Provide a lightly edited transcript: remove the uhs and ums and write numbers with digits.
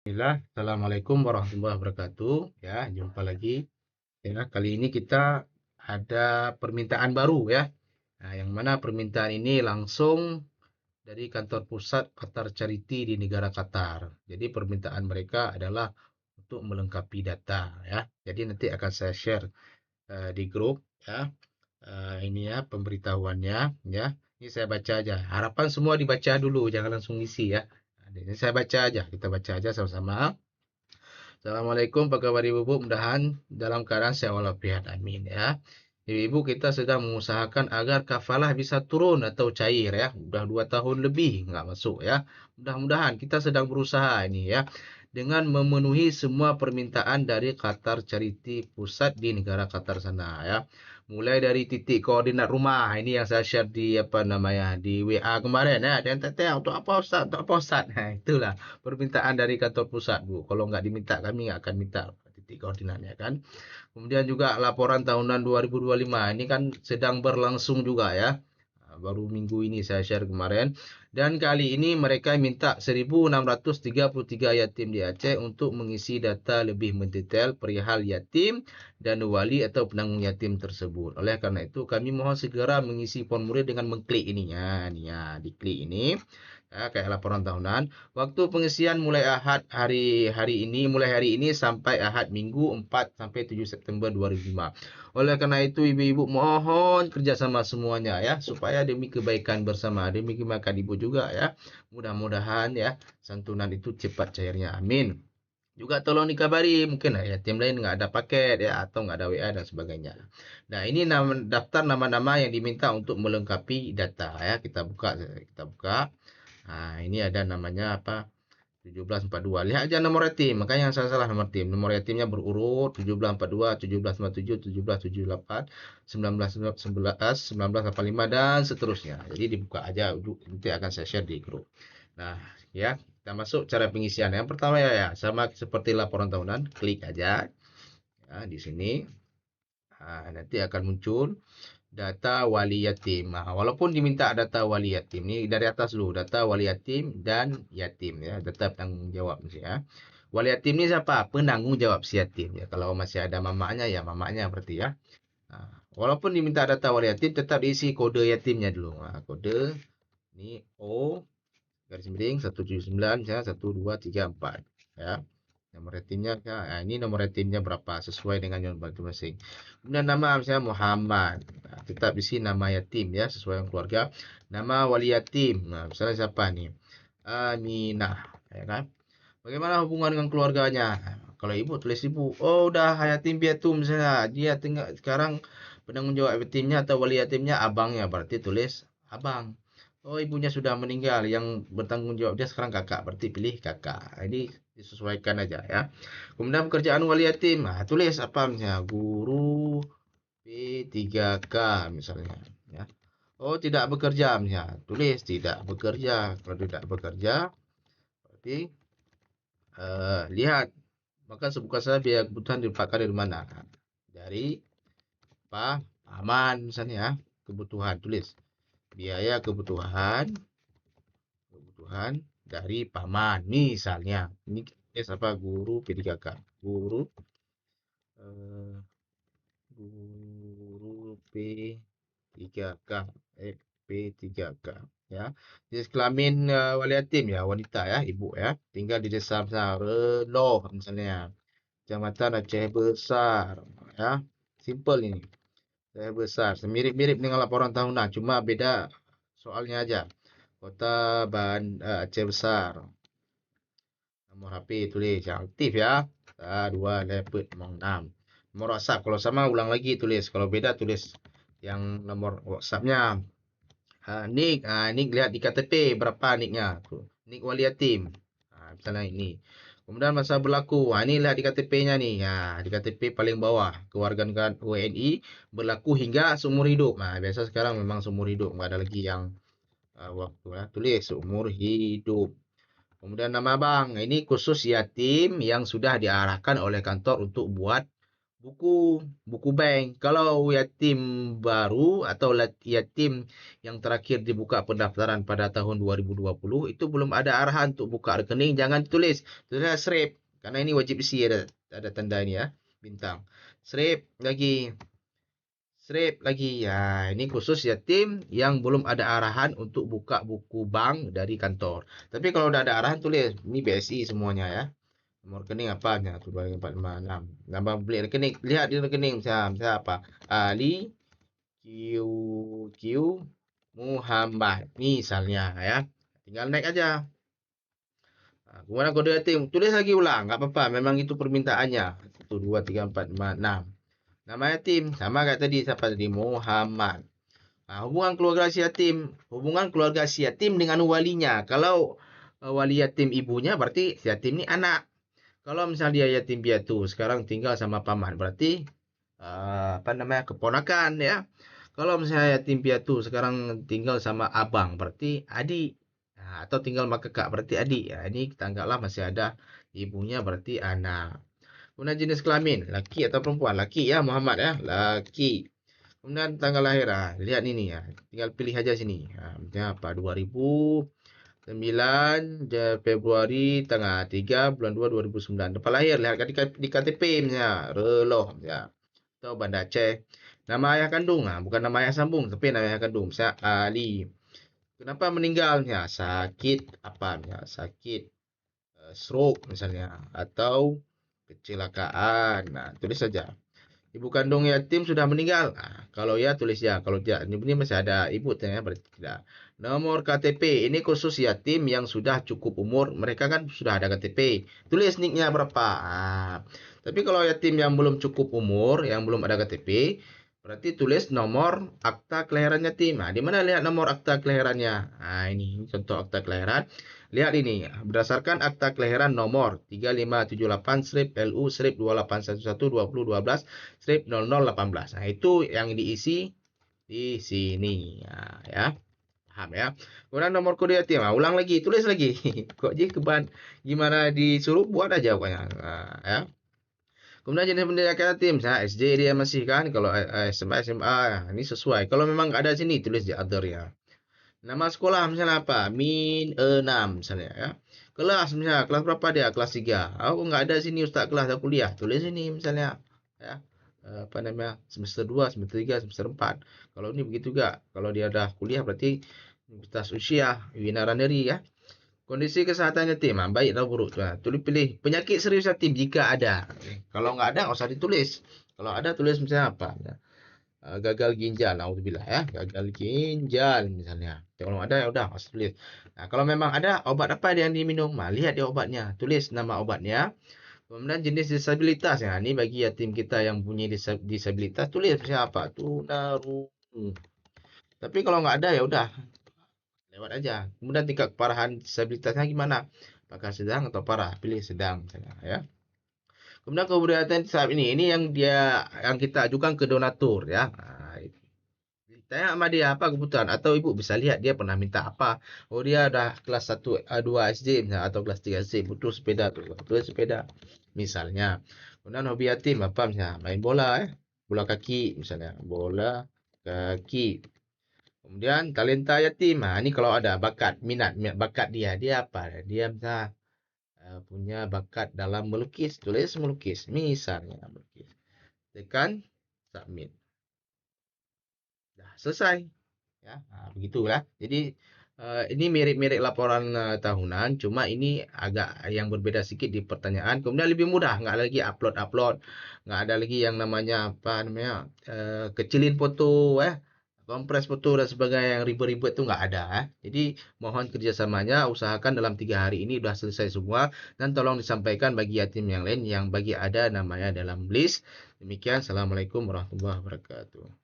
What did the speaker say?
Bismillah, Assalamualaikum warahmatullahi wabarakatuh. Ya, jumpa lagi. Ya, kali ini kita ada permintaan baru ya. Nah, yang mana permintaan ini langsung dari kantor pusat Qatar Charity di negara Qatar. Jadi permintaan mereka adalah untuk melengkapi data ya. Jadi nanti akan saya share di grup ya. Ini ya pemberitahuannya ya. Ini saya baca aja. Harapan semua dibaca dulu, jangan langsung isi ya. Nah, ini saya baca aja, kita baca aja sama-sama. Assalamualaikum, apa kabar ibu-ibu? Mudahan dalam keadaan sehat walafiat. Amin ya. Ibu-ibu kita sedang mengusahakan agar kafalah bisa turun atau cair ya. Udah 2 tahun lebih nggak masuk ya. Mudah-mudahan kita sedang berusaha ini ya. Dengan memenuhi semua permintaan dari Qatar Charity Pusat di negara Qatar sana ya. Mulai dari titik koordinat rumah ini yang saya share di apa namanya di WA kemarin ya. Dan teteh untuk apa Ustaz? Untuk apa Ustaz? Nah, itulah permintaan dari kantor pusat, Bu. Kalau nggak diminta, kami nggak akan minta titik koordinatnya kan. Kemudian juga laporan tahunan 2025 ini kan sedang berlangsung juga ya. Baru minggu ini saya share kemarin. Dan kali ini mereka minta 1.633 yatim di Aceh untuk mengisi data lebih mendetail perihal yatim dan wali atau penanggung yatim tersebut. Oleh karena itu kami mohon segera mengisi formulir dengan mengklik ininya. Nih ya, diklik ini. Ya, kayak laporan tahunan. Waktu pengisian mulai mulai hari ini sampai Ahad Minggu 4 sampai 7 September 2005. Oleh karena itu ibu-ibu mohon kerjasama semuanya ya supaya demi kebaikan bersama, demi kebaikan ibu juga ya. Mudah-mudahan ya santunan itu cepat cairnya. Amin. Juga tolong dikabari mungkin ya tim lain nggak ada paket ya atau nggak ada WA dan sebagainya. Nah ini daftar nama-nama yang diminta untuk melengkapi data ya. Kita buka. Nah, ini ada namanya apa? 1742. Lihat aja nomor yatim. Makanya yang salah nomor tim. Nomor yatimnya berurut 1742, 1757, 1778, 1911, 1985 dan seterusnya. Jadi dibuka aja nanti akan saya share di grup. Nah, ya, kita masuk cara pengisian. Yang pertama ya sama seperti laporan tahunan, klik aja ya di sini. Nah, nanti akan muncul data wali yatim. Nah, walaupun diminta data wali yatim, ini dari atas dulu, data wali yatim dan yatim ya, data penanggung jawab ya. Wali yatim ini siapa? Penanggung jawab si yatim ya. Kalau masih ada mamaknya ya mamaknya berarti ya. Nah, walaupun diminta data wali yatim, tetap diisi kode yatimnya dulu. Nah, kode ini O garis miring 179 misalnya 1234 ya. Nomor yatimnya nah, ini nomor yatimnya berapa sesuai dengan nomor masing-masing. Kemudian nama misalnya Muhammad. Nah, tetap isi nama yatim ya sesuai dengan keluarga. Nama wali yatim. Nah, misalnya siapa nih? Aminah, ya kan? Bagaimana hubungan dengan keluarganya? Kalau ibu tulis ibu. Oh, udah yatim piatu misalnya. Dia tinggal sekarang penanggung jawab yatimnya atau wali yatimnya abangnya berarti tulis abang. Oh, ibunya sudah meninggal. Yang bertanggung jawab dia sekarang kakak. Berarti pilih kakak. Ini disesuaikan aja ya. Kemudian pekerjaan wali yatim. Nah, tulis apa misalnya? Guru P3K misalnya. Ya. Oh, tidak bekerja misalnya. Tulis tidak bekerja. Kalau tidak bekerja, berarti lihat. Maka bukan saja biaya kebutuhan didapatkan dari mana? Dari apa? Paman misalnya ya. Kebutuhan. Tulis. Biaya kebutuhan dari paman misalnya ini apa guru P3K guru eh, guru P3K P3K ya jenis kelamin wali yatim ya wanita ya ibu ya tinggal di desa besar Reloh misalnya Kecamatan Aceh Besar ya simple ini Aceh Besar mirip-mirip dengan laporan tahunan cuma beda soalnya aja Kota Aceh Besar. Nomor HP tulis yang aktif ya. 2 dapat 6. Nomor WhatsApp kalau sama ulang lagi tulis. Kalau beda tulis yang nomor WhatsAppnya. Nik, nik lihat di KTP berapa niknya. Nik wali yatim. Misalnya ini. Kemudian masa berlaku. Ini lihat di KTP-nya nih. Di KTP paling bawah. Kewarganegaraan WNI berlaku hingga seumur hidup. Biasa sekarang memang seumur hidup. Nggak ada lagi yang waktu ya. Tulis seumur hidup. Kemudian nama bank, ini khusus yatim yang sudah diarahkan oleh kantor untuk buat buku bank. Kalau yatim baru atau yatim yang terakhir dibuka pendaftaran pada tahun 2020 itu belum ada arahan untuk buka rekening, jangan tulis. Tulislah SREP karena ini wajib isi, ada tanda ini ya, bintang. SREP lagi ya, ini khusus yatim yang belum ada arahan untuk buka buku bank dari kantor. Tapi kalau udah ada arahan tulis ini BSI semuanya ya. Nomor rekening apa? Nah, 1, 2, 3, 4, 5, 6. Nama beli rekening. Lihat di rekening. Misalnya apa? Ali Q Q Muhammad. Misalnya ya. Tinggal naik aja. Nah, kemudian kode ATM. Tulis lagi ulang. Nggak apa-apa. Memang itu permintaannya. 1, 2, 3, 4, 5, 6. Nama yatim. Sama kayak tadi. Siapa tadi? Muhammad. Nah, hubungan keluarga si yatim. Hubungan keluarga si yatim dengan walinya. Kalau wali yatim ibunya berarti si yatim ini anak. Kalau misalnya dia yatim piatu sekarang tinggal sama paman berarti apa namanya keponakan ya. Kalau misalnya yatim piatu sekarang tinggal sama abang berarti adik. Nah, atau tinggal sama kakak berarti adik. Ya, ini kita anggaplah masih ada ibunya berarti anak. Kemudian jenis kelamin laki atau perempuan. Laki ya Muhammad ya, laki. Kemudian tanggal lahir, lihat ini ya, tinggal pilih aja sini. Misalnya apa 2009 Februari tanggal 3 bulan 2 2009. Tempat lahir lihat di KTP misalnya Reloh ya. Atau Banda Aceh. Nama ayah kandung, bukan nama ayah sambung tapi nama ayah kandung. Misalnya Ali. Kenapa meninggalnya? Sakit apa misalnya? Sakit stroke misalnya atau kecelakaan. Nah, tulis saja. Ibu kandung yatim sudah meninggal. Kalau ya tulis ya. Kalau tidak, ini masih ada ibu ya, berarti tidak. Nomor KTP ini khusus yatim yang sudah cukup umur. Mereka kan sudah ada KTP. Tulis niknya berapa. Tapi kalau yatim yang belum cukup umur, yang belum ada KTP, berarti tulis nomor akta kelahiran yatim. Di mana lihat nomor akta kelahirannya? Ini contoh akta kelahiran. Lihat ini, berdasarkan akta kelahiran nomor 3578 strip LU strip 2811 strip 0018. Nah, itu yang diisi di sini. Ya. Paham ya? Kemudian nomor kode yatim. Ulang lagi, tulis lagi. Kok jadi gimana disuruh buat aja pokoknya. Ya. Kemudian jenis pendidikan yatim, misalnya SD dia masih kan, kalau SMA ini sesuai. Kalau memang nggak ada sini tulis di other ya. Nama sekolah misalnya apa? Min 6 misalnya ya. Kelas misalnya, kelas berapa dia? Kelas 3. Oh, nggak ada sini Ustaz kelas atau kuliah. Tulis sini misalnya ya. Apa namanya? Semester 2, semester 3, semester 4. Kalau ini begitu juga. Kalau dia udah kuliah berarti universitas usia, Winaranderi ya. Kondisi kesehatan yatim, baik atau buruk. Nah, tulis pilih penyakit serius yatim jika ada. Kalau nggak ada, nggak usah ditulis. Kalau ada, tulis misalnya apa? Gagal ginjal, alhamdulillah ya, gagal ginjal misalnya. Kalau ada ya udah, harus tulis. Nah, kalau memang ada obat apa yang diminum, lihat di obatnya, tulis nama obatnya. Kemudian jenis disabilitas ya, ini bagi yatim kita yang punya disabilitas, tulis siapa? Tunarungu. Tapi kalau nggak ada ya udah, lewat aja. Kemudian tingkat keparahan disabilitasnya gimana? Apakah sedang atau parah? Pilih sedang misalnya ya. Kemudian kemudian saat ini yang yang kita ajukan ke donatur ya. Tanya sama dia apa kebutuhan atau ibu bisa lihat dia pernah minta apa. Oh dia udah kelas 1 2 SD misalnya, atau kelas 3 SD butuh sepeda tuh. Butuh sepeda misalnya. Kemudian hobi yatim apa misalnya main bola bola kaki misalnya, bola kaki. Kemudian talenta yatim. Ini kalau ada minat bakat dia apa? Dia misalnya punya bakat dalam melukis, tulis melukis misalnya melukis. Tekan submit. Dah selesai. Ya, begitulah. Jadi ini mirip-mirip laporan tahunan, cuma ini agak yang berbeda sedikit di pertanyaan. Kemudian lebih mudah, nggak lagi upload, nggak ada lagi yang namanya apa namanya kecilin foto, kompres foto dan sebagainya yang ribet-ribet itu nggak ada. Jadi mohon kerjasamanya, usahakan dalam 3 hari ini sudah selesai semua dan tolong disampaikan bagi yatim yang lain yang bagi ada namanya dalam list. Demikian, assalamualaikum warahmatullahi wabarakatuh.